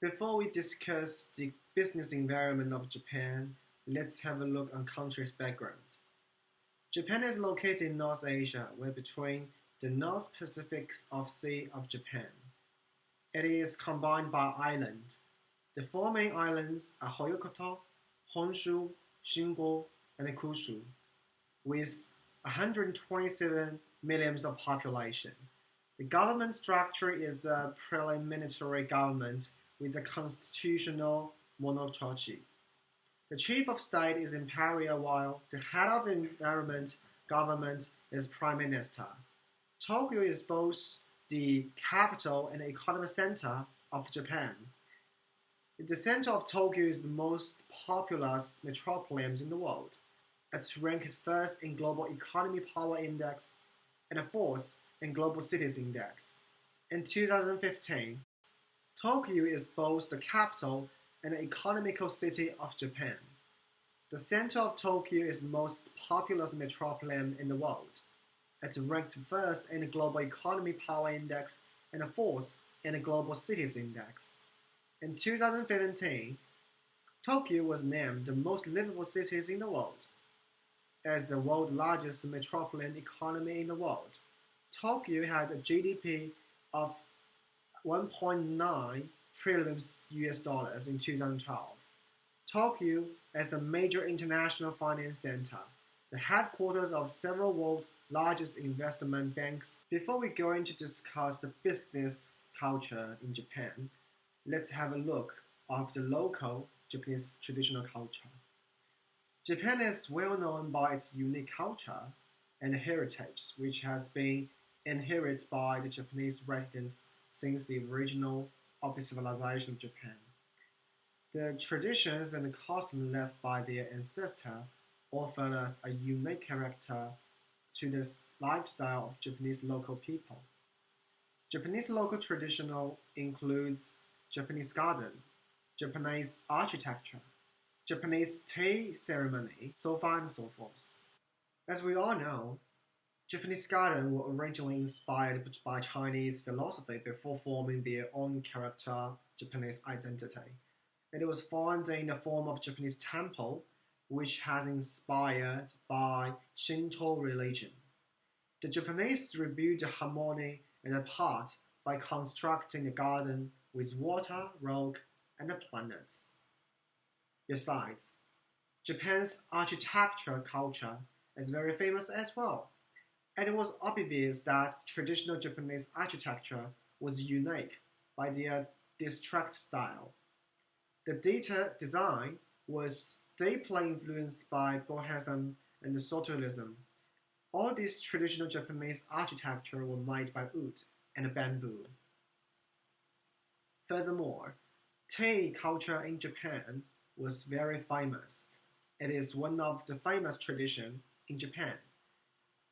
Before we discuss the business environment of Japan, let's have a look on country's background. Japan is located in North Asia, where between the North Pacific Sea of Japan. It is combined by island. The four main islands are Hoyokoto, Honshu, Shingo, and Kyushu, with 127 million of population. The government structure is a parliamentary government with a constitutional monarchy. The chief of state is imperial, while the head of environment government is prime minister. Tokyo is both the capital and the economic center of Japan. The center of Tokyo is the most populous metropolis in the world. It's ranked first in Global Economy Power Index and fourth in Global Cities Index. In 2015, Tokyo is both the capital and the economical city of Japan. The center of Tokyo is the most populous metropolis in the world. It's ranked first in the Global Economy Power Index and fourth in the Global Cities Index. In 2017, Tokyo was named the most livable cities in the world. As the world's largest metropolitan economy in the world, Tokyo had a GDP of 1.9 trillion US dollars in 2012. Tokyo is the major international finance center, the headquarters of several world's largest investment banks. Before we go into discuss the business culture in Japan, let's have a look of the local Japanese traditional culture. Japan is well known by its unique culture and heritage, which has been inherited by the Japanese residents since the original of the civilization of Japan. The traditions and customs left by their ancestors offer us a unique character to the lifestyle of Japanese local people. Japanese local traditional includes Japanese garden, Japanese architecture, Japanese tea ceremony, so far and so forth. As we all know, Japanese garden were originally inspired by Chinese philosophy before forming their own character, Japanese identity. It was formed in the form of Japanese temple, which has inspired by Shinto religion. The Japanese rebuilt the harmony in the part by constructing the garden with water, rock, and the planets. Besides, Japan's architecture culture is very famous as well, and it was obvious that traditional Japanese architecture was unique by their district style. The detailed design was deeply influenced by Bohism and Sotoism. All these traditional Japanese architecture were made by wood and bamboo. Furthermore, tea culture in Japan was very famous. It is one of the famous traditions in Japan.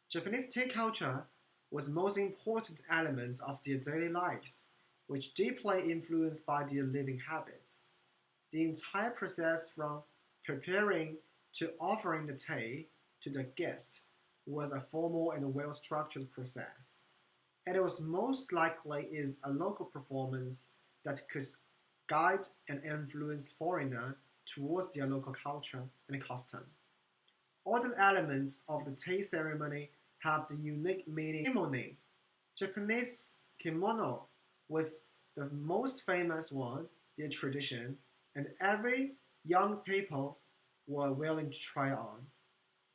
Japanese tea culture was the most important element of their daily lives, which deeply influenced by their living habits. The entire process from preparing to offering the tea to the guest was a formal and well-structured process. And it was most likely is a local performance that could guide and influence foreigners towards their local culture and custom. All the elements of the tea ceremony have the unique meaning. Kimono. Japanese kimono was the most famous one, their tradition, and every young people were willing to try on.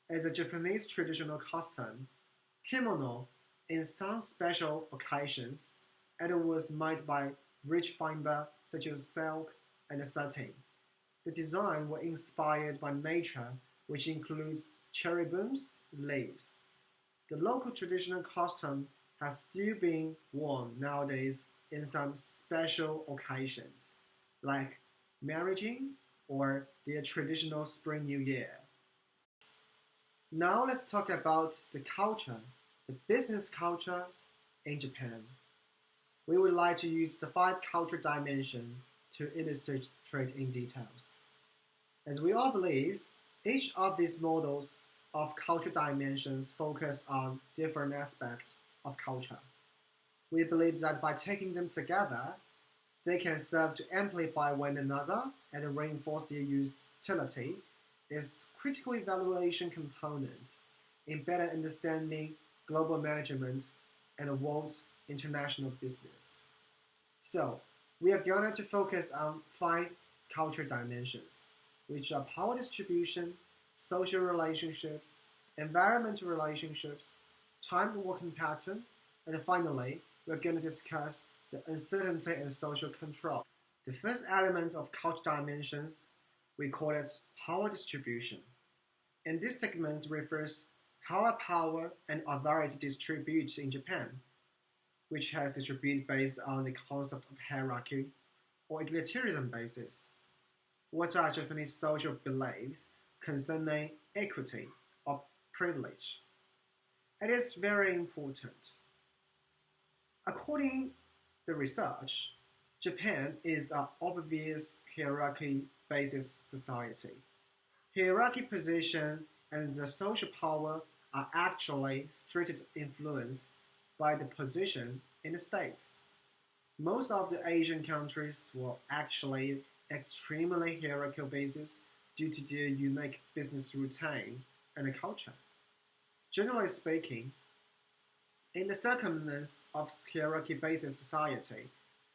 As a Japanese traditional custom, kimono, in some special occasions, it was made by rich fiber such as silk and satin. The design was inspired by nature, which includes cherubim's leaves. The local traditional costume has still been worn nowadays in some special occasions, like marriaging or their traditional Spring New Year. Now let's talk about the culture, the business culture in Japan. We would like to use the 5 culture dimensions to illustrate in details. As we all believe, each of these models of culture dimensions focus on different aspects of culture. We believe that by taking them together, They can serve to amplify one another and reinforce their utility as critical evaluation components in better understanding global management and the world's international business. So, we are going to focus on five culture dimensions, which are power distribution, social relationships, environmental relationships, time working pattern, and finally, we're going to discuss the uncertainty and social control. The first element of culture dimensions, we call it power distribution. And this segment refers how power and authority distribute in Japan, which has distributed based on the concept of hierarchy or egalitarian basis. What are Japanese social beliefs concerning equity or privilege? It is very important. According to the research, Japan is an obvious hierarchy-based society. Hierarchy position and the social power are actually strictly influenced by the position in the states. Most of the Asian countries were actually extremely hierarchical basis due to their unique business routine and culture. Generally speaking, in the circumstance of hierarchy-based society,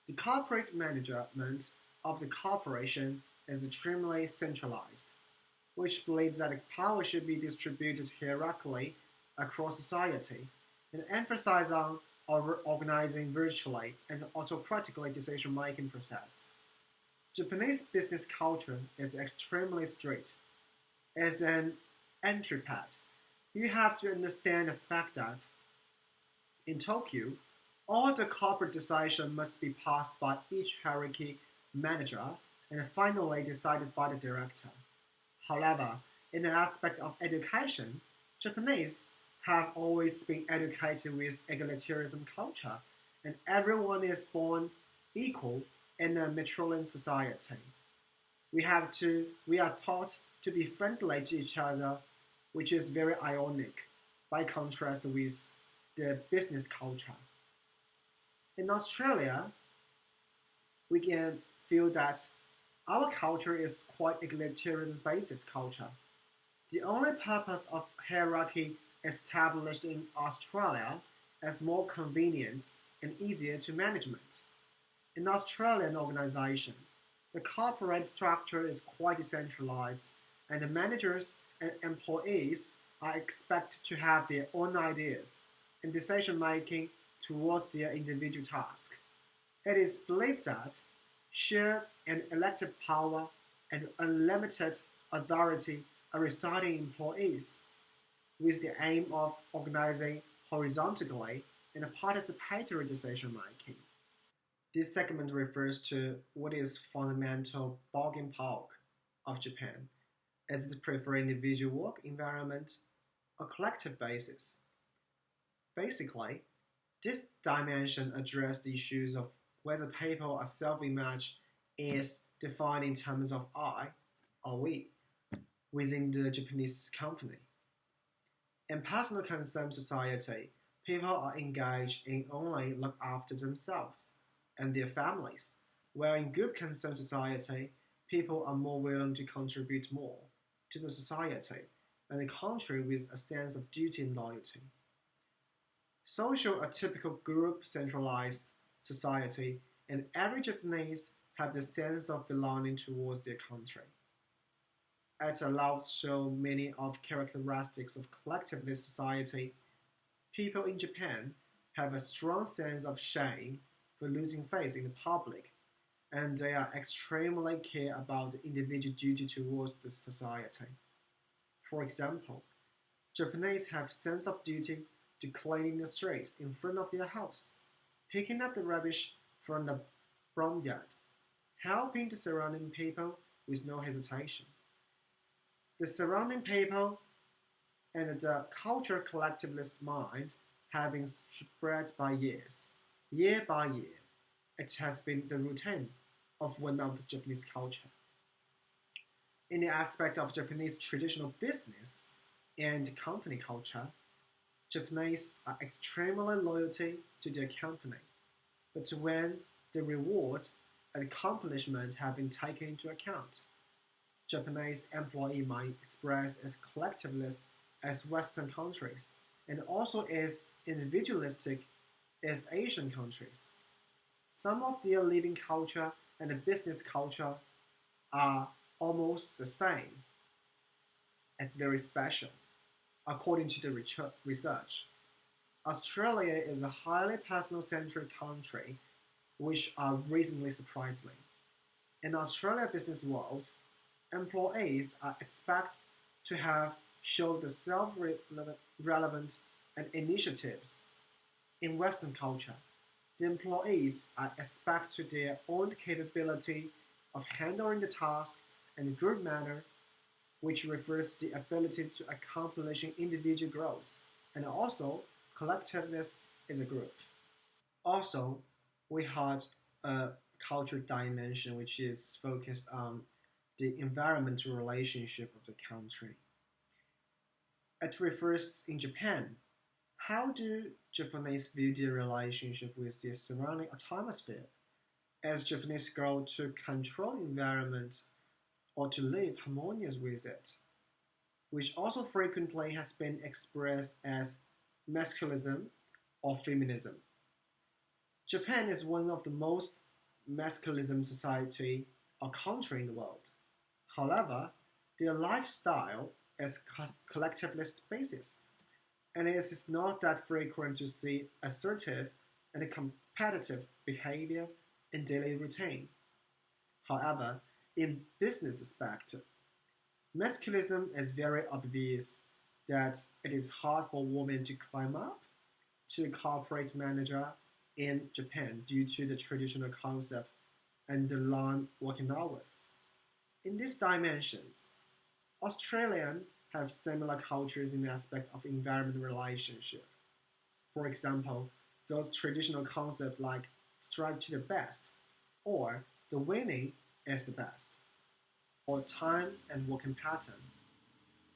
the corporate management of the corporation is extremely centralized, which believes that the power should be distributed hierarchically across society and emphasize on organizing virtually and autocratically decision-making process. Japanese business culture is extremely strict. As an entry pad, you have to understand the fact that in Tokyo, all the corporate decisions must be passed by each hierarchy manager and finally decided by the director. However, in the aspect of education, Japanese have always been educated with egalitarianism culture, and everyone is born equal in a matrilineal society. We are taught to be friendly to each other, which is very ironic by contrast with the business culture. In Australia, we can feel that our culture is quite egalitarian basis culture. The only purpose of hierarchy established in Australia is more convenient and easier to management. In Australian organization, the corporate structure is quite decentralized, and the managers and employees are expected to have their own ideas and decision making towards their individual task. It is believed that shared and elected power and unlimited authority are residing in employees, with the aim of organizing horizontally and participatory decision making. This segment refers to what is fundamental bargaining power of Japan, as it prefers individual work environment or collective basis. Basically, this dimension addresses the issues of whether people are self-image is defined in terms of I or we within the Japanese company. In personal concern society, people are engaged in only look after themselves and their families, while in group concern society, people are more willing to contribute more to the society and the country with a sense of duty and loyalty. Social a typical group centralized society, and every Japanese have the sense of belonging towards their country. It allows so many of characteristics of collectivist society. People in Japan have a strong sense of shame for losing face in the public, and they are extremely care about the individual duty towards the society. For example, Japanese have sense of duty to cleaning the street in front of their house, picking up the rubbish from the barnyard, helping the surrounding people with no hesitation. The surrounding people and the culture collectivist mind have been spread by years. Year by year, it has been the routine of one of the Japanese culture. In the aspect of Japanese traditional business and company culture, Japanese are extremely loyal to their company. But when the reward and accomplishment have been taken into account. Japanese employee might express as collectivist as Western countries, and also as individualistic as Asian countries. Some of their living culture and the business culture are almost the same. It's very special, according to the research. Australia is a highly personal-centric country, which recently surprised me. In the Australia business world, employees are expected to have showed the self-relevant and initiatives. In Western culture, the employees are expected to their own capability of handling the task in a group manner, which refers to the ability to accomplishing individual growth and also collectiveness as a group. Also, we had a cultural dimension which is focused on the environmental relationship of the country. It refers in Japan. How do Japanese view their relationship with their surrounding atmosphere? As Japanese grow to control the environment or to live harmonious with it, which also frequently has been expressed as masculinism or feminism. Japan is one of the most masculism society or country in the world. However, their lifestyle is collectivist basis, and it is not that frequent to see assertive and competitive behavior in daily routine. However, in business aspect, masculinism is very obvious that it is hard for women to climb up to corporate manager in Japan due to the traditional concept and the long working hours. In these dimensions, Australians have similar cultures in the aspect of environment relationship. For example, those traditional concepts like strive to the best, or the winning is the best, or time and working pattern.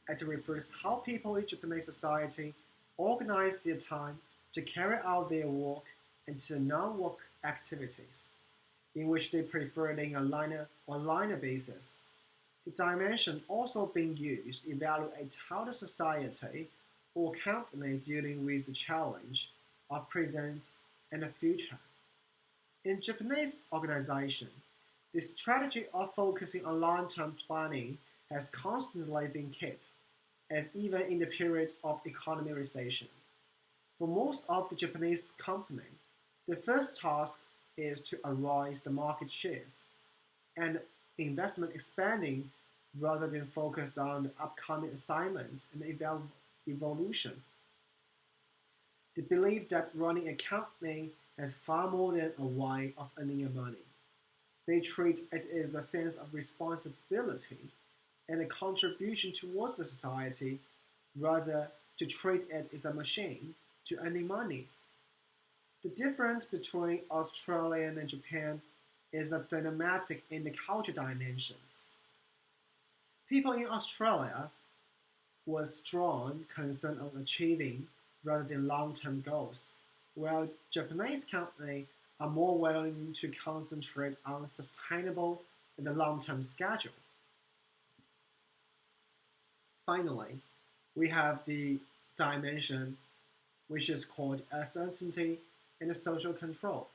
It refers how people in Japanese society organize their time to carry out their work into non-work activities, in which they prefer in a linear basis. The dimension also being used to evaluate how the society or company dealing with the challenge of present and the future. In Japanese organization, the strategy of focusing on long-term planning has constantly been kept, as even in the period of economic recession. For most of the Japanese company, the first task is to arise the market shares and investment expanding rather than focus on the upcoming assignment and evolution. They believe that running a company is far more than a way of earning your money. They treat it as a sense of responsibility and a contribution towards the society rather to treat it as a machine to earning money. The difference between Australia and Japan is a dynamic in the cultural dimensions. People in Australia was strong concern on achieving rather than long-term goals, while Japanese companies are more willing to concentrate on sustainable and the long-term schedule. Finally, we have the dimension which is called uncertainty and social control.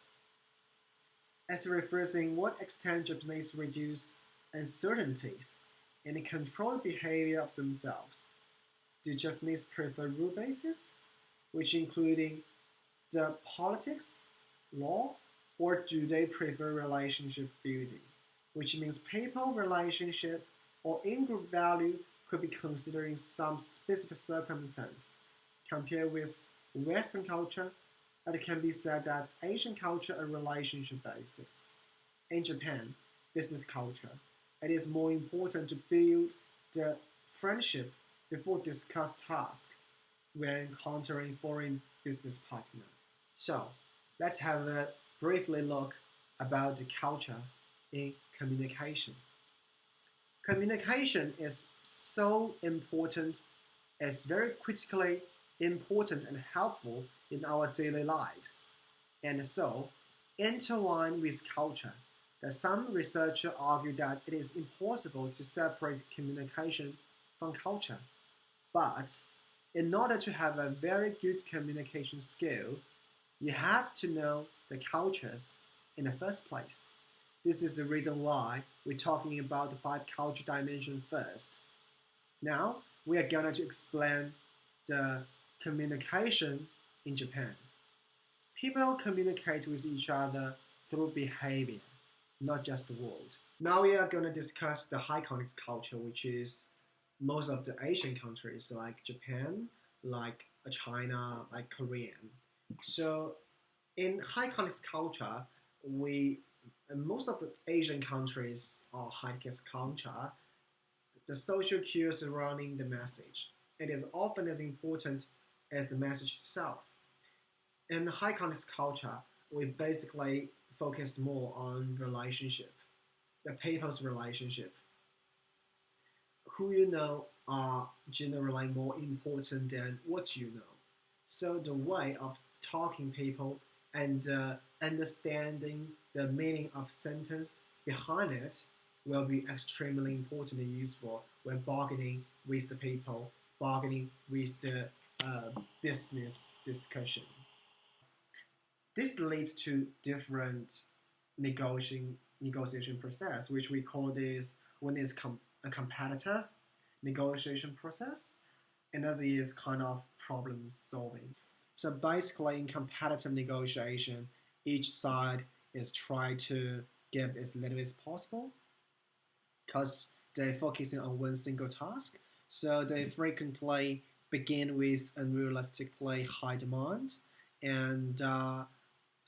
It refers in what extent Japanese reduce uncertainties and control the behavior of themselves. Do Japanese prefer rule bases, which including the politics, law, or do they prefer relationship building, which means people relationship or in-group value could be considered in some specific circumstance. Compared with Western culture, it can be said that Asian culture are relationship basis. In Japan, business culture, it is more important to build the friendship before discuss task when encountering foreign business partner. So, let's have a briefly look about the culture in communication. Communication is so important, it's very critically important and helpful in our daily lives, and so intertwined with culture. that some researchers argue that it is impossible to separate communication from culture. But in order to have a very good communication skill, you have to know the cultures in the first place. This is the reason why we're talking about the five culture dimensions first. Now, we are going to explain the communication in Japan. People communicate with each other through behavior, not just the word. Now we are going to discuss the high context culture, which is most of the Asian countries like Japan, like China, like Korean. So in high context culture, we in most of the Asian countries or high context culture, the social cue surrounding the message. It is often as important as the message itself. In high context culture, we basically focus more on relationship, the people's relationship. Who you know are generally more important than what you know. So the way of talking people and understanding the meaning of sentence behind it will be extremely important and useful when bargaining with the people, bargaining with the business discussion. This leads to different negotiation process, which we call this one is a competitive negotiation process, another is kind of problem solving. So basically, in competitive negotiation, each side is trying to give as little as possible because they're focusing on one single task. So they frequently begin with unrealistically high demand and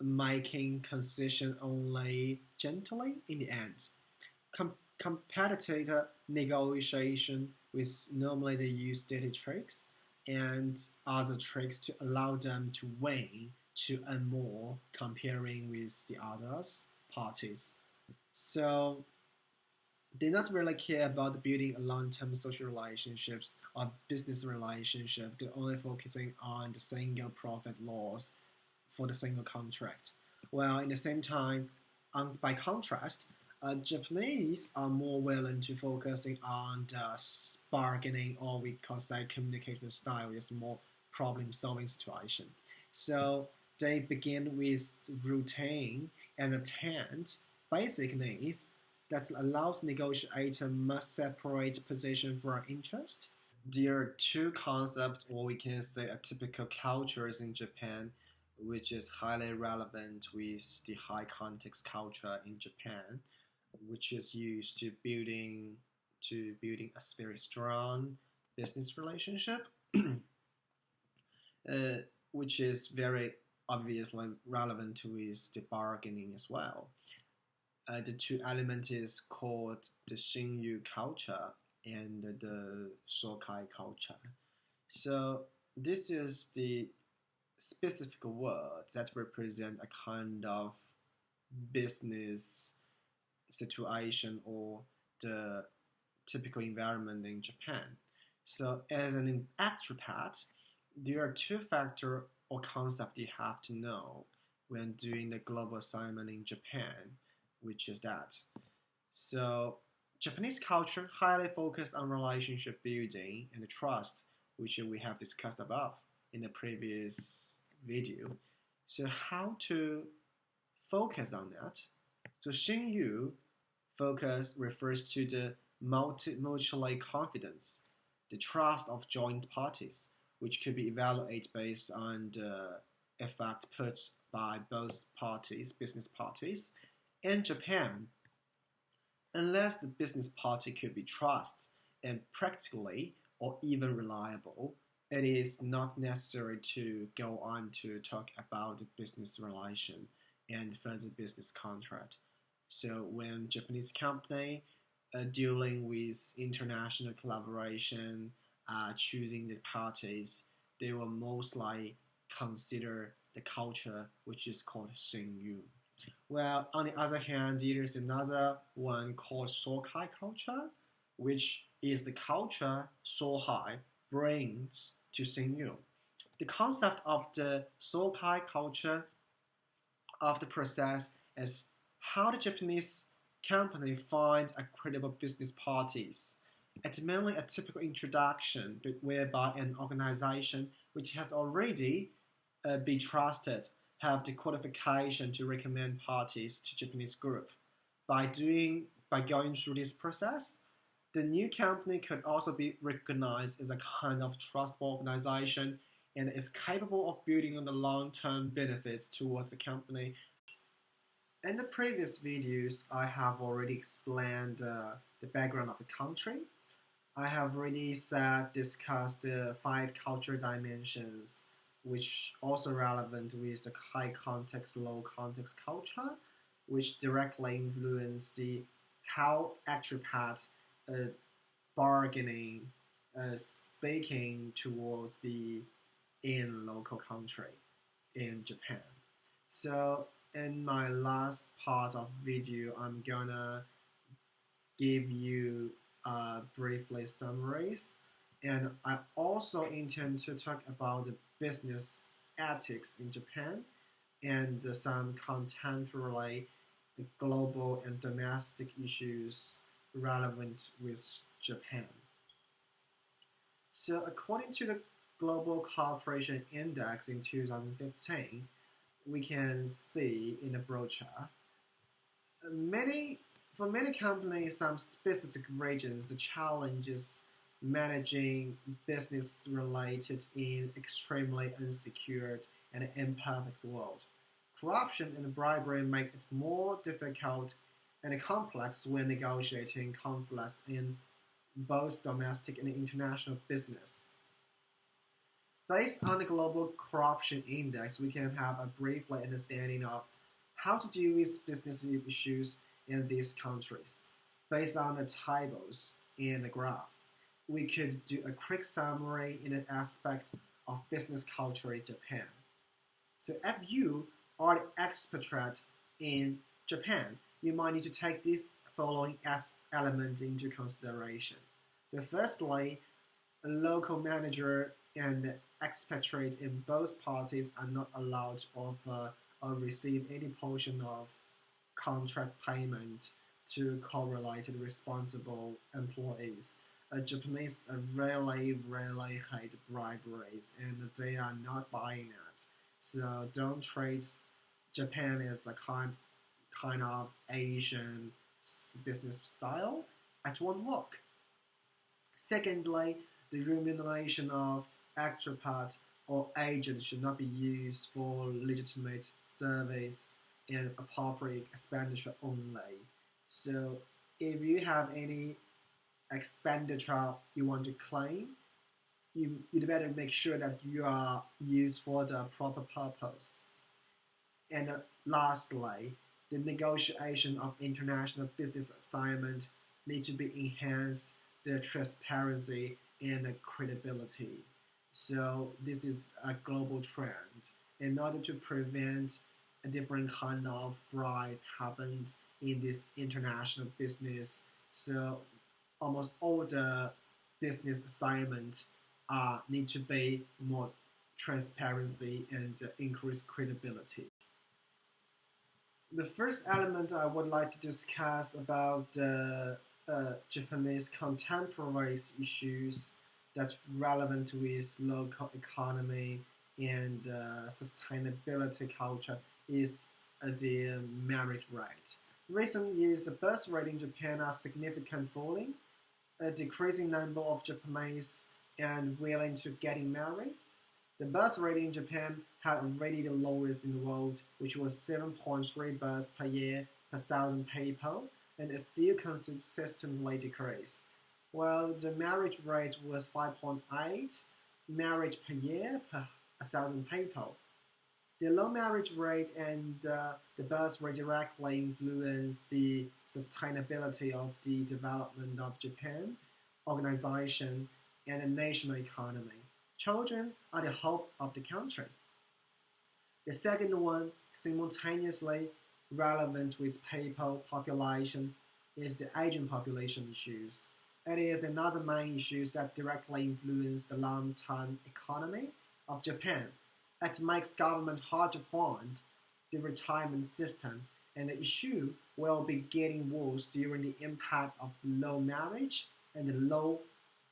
making concession only gently in the end. Competitive negotiation with normally they use dirty tricks and other tricks to allow them to win to earn more comparing with the others parties. So they not really care about building a long-term social relationships or business relationship. They're only focusing on the single profit loss for the single contract. While in the same time, by contrast, Japanese are more willing to focusing on the bargaining or we can say communication style is more problem solving situation. So they begin with routine and attend basic needs that allows negotiator must separate position from interest. There are two concepts, or we can say a typical cultures in Japan, which is highly relevant with the high context culture in Japan, which is used to building a very strong business relationship, uh, which is very obviously relevant with the bargaining as well. The two elements is called the Xinyu culture and the Sokai culture. So this is the specific word that represent a kind of business situation or the typical environment in Japan. So as an expat, there are two factors or concepts you have to know when doing the global assignment in Japan, which is that. So Japanese culture highly focus on relationship building and trust, which we have discussed above in the previous video. So how to focus on that? So Xinyu focus refers to the mutually confidence, the trust of joint parties, which could be evaluated based on the effect put by both parties, business parties. In Japan, unless the business party could be trusted and practically or even reliable, it is not necessary to go on to talk about the business relation and further business contract. So when Japanese company dealing with international collaboration, choosing the parties, they will mostly consider the culture which is called Xinyu. Well, on the other hand, there is another one called Sokai culture, which is the culture Sohai brings to Xinyu. The concept of the Sokai culture of the process is How the Japanese company find a credible business parties. It's mainly a typical introduction whereby an organization which has already been trusted have the qualification to recommend parties to Japanese group. By going through this process, the new company could also be recognized as a kind of trustful organization and is capable of building on the long-term benefits towards the company. In the previous videos, I have already explained the background of the country. I have already discussed the five culture dimensions, which also relevant with the high context, low context culture, which directly influence the how expat uh, bargaining, speaking towards the in local country in Japan. So in my last part of video, I'm gonna give you briefly summaries, and I also intend to talk about the business ethics in Japan and some contemporary global and domestic issues relevant with Japan. So according to the Global Cooperation Index in 2015, we can see in the brochure many for many companies, some specific regions, the challenges managing business related in extremely unsecured and imperfect world. Corruption and bribery make it more difficult and complex when negotiating conflicts in both domestic and international business. Based on the Global Corruption Index, we can have a brief understanding of how to deal with business issues in these countries. Based on the tables in the graph, we could do a quick summary in an aspect of business culture in Japan. So if you are an expatriate in Japan, you might need to take these following elements into consideration. So firstly, a local manager and expatriate in both parties are not allowed to offer or receive any portion of contract payment to correlated responsible employees. Japanese really hate briberies and they are not buying it. So don't treat Japan as a kind of Asian business style. It won't work. Secondly, the remuneration of expat or agent should not be used for legitimate service and appropriate expenditure only. So if you have any expenditure you want to claim, you better make sure that you are used for the proper purpose. And lastly, the negotiation of international business assignment need to be enhanced the transparency and the credibility. So this is a global trend. In order to prevent a different kind of bribe happened in this international business, so almost all the business assignments need to be more transparency and increase credibility. The first element I would like to discuss about the Japanese contemporary issues that's relevant with local economy and sustainability culture is the marriage rate. Recent years, the birth rate in Japan are significant falling. A decreasing number of Japanese and willing to getting married. The birth rate in Japan had already the lowest in the world, which was 7.3 births per year per thousand people, and it still consistently decreased. While the marriage rate was 5.8 marriage per year per 1,000 people. The low marriage rate and the birth rate directly influence the sustainability of the development of Japan, organization, and the national economy. Children are the hope of the country. The second one, simultaneously relevant with people population, is the aging population issues. It is another main issue that directly influences the long-term economy of Japan. It makes government hard to fund the retirement system and the issue will be getting worse during the impact of low marriage and the low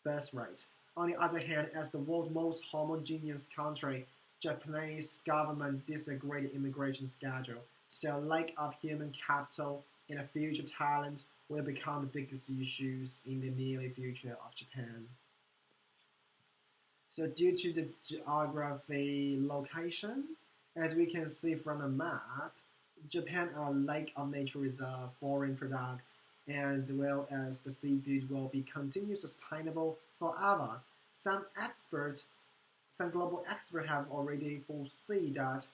birth rate. On the other hand, as the world's most homogeneous country, Japanese government disagreed immigration schedule, so lack of human capital and a future talent will become the biggest issues in the near future of Japan. So due to the geography location, as we can see from the map, Japan are lake of nature reserve, foreign products, as well as the seafood will be continued sustainable forever. Some experts, some global experts have already foreseen that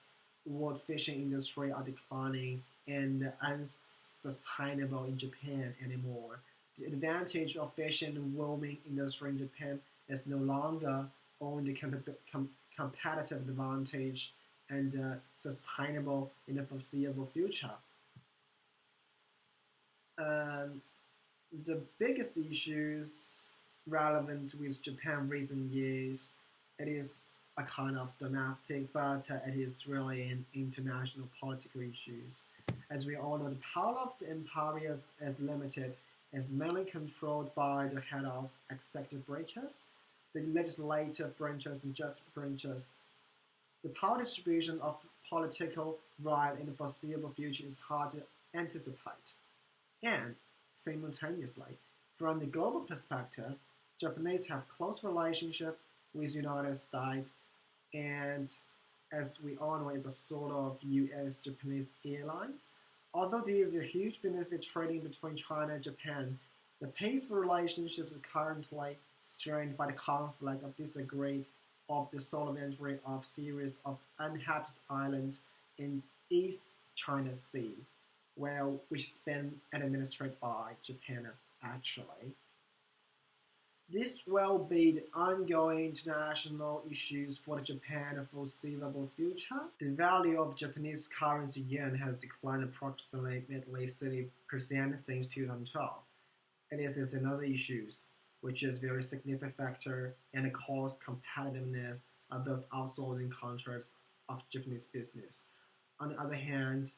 world fishing industry are declining and unsustainable in Japan anymore. The advantage of fishing and warming industry in Japan is no longer only competitive advantage and sustainable in the foreseeable future. Um, the biggest issues relevant with Japan recent years, it is a kind of domestic, but it is really an international political issues. As we all know, the power of the empire is limited, is mainly controlled by the head of executive branches, the legislative branches, and justice branches. The power distribution of political right in the foreseeable future is hard to anticipate. And simultaneously, from the global perspective, Japanese have close relationship with United States, and as we all know, it's a sort of U.S.-Japanese airlines. Although there is a huge benefit trading between China and Japan, the peaceful relationships are currently strained by the conflict of disagreed of the sovereignty of series of uninhabited islands in East China Sea, which has been administered by Japan actually. This will be the ongoing international issues for Japan for the foreseeable future. The value of Japanese currency yen has declined approximately 30% since 2012. It is another issue, which is a very significant factor in the cost competitiveness of those outsourcing contracts of Japanese business. On the other hand,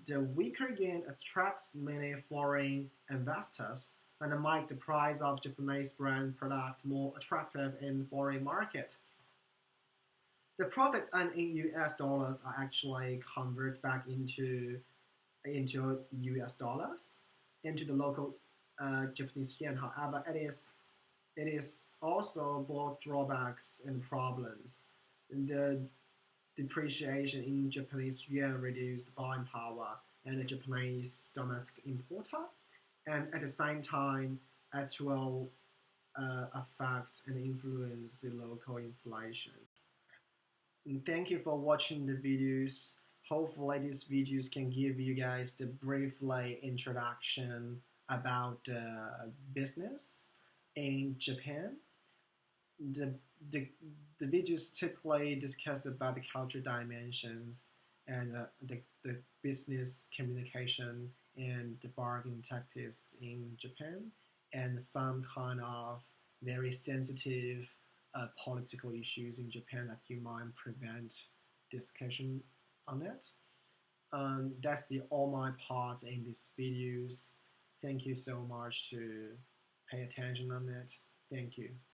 the weaker yen attracts many foreign investors and make the price of Japanese brand product more attractive in foreign market. The profit earned in US dollars are actually converted back into US dollars into the local Japanese yen. However, it is also both drawbacks and problems. The depreciation in Japanese yen reduced buying power and the Japanese domestic importer, and at the same time, it will affect and influence the local inflation. And thank you for watching the videos. Hopefully, these videos can give you guys the briefly introduction about business in Japan. The, the, the videos typically discuss about the culture dimensions and the business communication and the bargaining tactics in Japan and some kind of very sensitive political issues in Japan that you might prevent discussion on it. That's the all my part in these videos. Thank you so much to pay attention on it. Thank you.